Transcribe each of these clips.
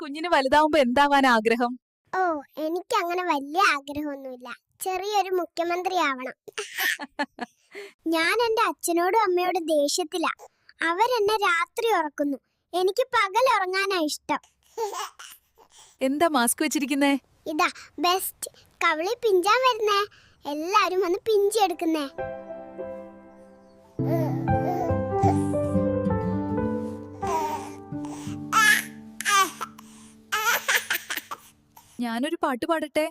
കുഞ്ഞിന് വലുതാവുമ്പോ എന്താവാൻ ആഗ്രഹം? ഓ, എനിക്ക് അങ്ങനെ വലിയ ആഗ്രഹമൊന്നുമില്ല. ചെറിയൊരു മുഖ്യമന്ത്രി ആവണം. ഞാൻ എന്റെ അച്ഛനോടും അമ്മയോടും ദേഷ്യത്തിലാ. അവരെന്നെ രാത്രി ഉറക്കുന്നു. എനിക്ക് പകൽ ഉറങ്ങാനാ ഇഷ്ടം. എന്താ മാസ്ക് വെച്ചിരിക്കുന്നേ? ഇതാ ബെസ്റ്റ്. കവിളി പിഞ്ചാൻ വരുന്നേ. എല്ലാരും വന്ന് പിഞ്ചെടുക്കുന്നേ. ഞാനൊരു പാട്ട് പാടട്ടെ?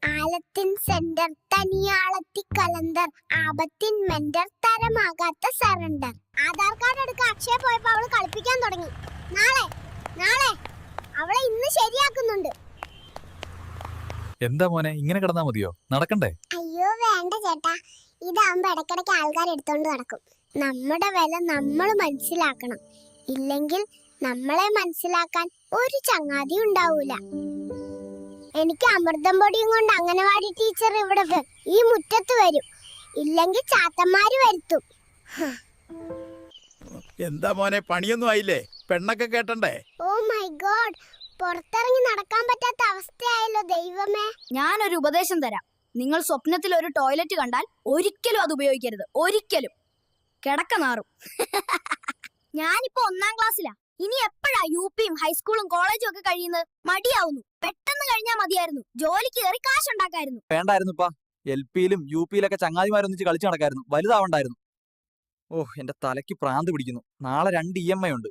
ആലത്തിൻ സെന്റർ തനിയാളത്തി കലന്തർ ആപത്തിൻ മെന്റർ തരമാകാത്ത സറണ്ടർ. ആധാർ കാർഡ് എടുക്കാൻ അക്ഷയ പോയപ്പോ അവള് കളിപ്പിക്കാൻ തുടങ്ങി. നാളെ നാളെ അവളെ ഇന്ന് ശരിയാക്കുന്നുണ്ട്. എന്താ മോനെ ഇങ്ങനെ കിടന്നാ മതിയോ? നടക്കണ്ടേ? അയ്യോ വേണ്ട ചേട്ടാ, ഇതാകുമ്പോ ഇടയ്ക്കിടയ്ക്ക് ആൾക്കാർ എടുത്തോണ്ട് നടക്കും. നമ്മുടെ വില നമ്മൾ മനസ്സിലാക്കണം. ഇല്ലെങ്കിൽ നമ്മളെ മനസ്സിലാക്കാൻ ഒരു ചങ്ങാതി ഉണ്ടാവൂല. എനിക്ക് അമൃതം പൊടിയും കൊണ്ട് അംഗനവാടി ടീച്ചർ ഇവിടെ ഈ മുറ്റത്ത് വരും. ഇല്ലെങ്കിൽ ചാത്തന്മാര് വരുത്തും. എന്താ മോനെ പണിയൊന്നും ആയില്ലേ? പെണ്ണൊക്കെ കേട്ടണ്ടേ? ഓ മൈ ഗോഡ്, പുറത്തിറങ്ങി നടക്കാൻ പറ്റാത്ത അവസ്ഥയായല്ലോ ദൈവമേ. ഞാനൊരു ഉപദേശം തരാം. നിങ്ങൾ സ്വപ്നത്തിൽ ഒരു ടോയ്ലറ്റ് കണ്ടാൽ ഒരിക്കലും അത് ഉപയോഗിക്കരുത്. ഒരിക്കലും. കിടക്ക നാറും. ഞാനിപ്പോ 1ാം ക്ലാസ്സിലാ. ഇനി എപ്പോഴാ യുപിയും ഹൈസ്കൂളും കോളേജും ഒക്കെ കഴിയുന്നത്? മടിയാവുന്നു. പെട്ടെന്ന് കഴിഞ്ഞാൽ മതിയായിരുന്നു. ജോലിക്ക് കയറി കാശുണ്ടാക്കായിരുന്നു. വേണ്ടായിരുന്നുപ്പാ. LP-യിലും UP-യിലൊക്കെ ചങ്ങാതിമാരൊന്നിച്ച് കളിച്ചു നടക്കായിരുന്നു. വലുതാവണ്ടായിരുന്നു. ഓ, എന്റെ തലയ്ക്ക് പ്രാന്ത് പിടിക്കുന്നു. നാളെ 2 EMI ഉണ്ട്.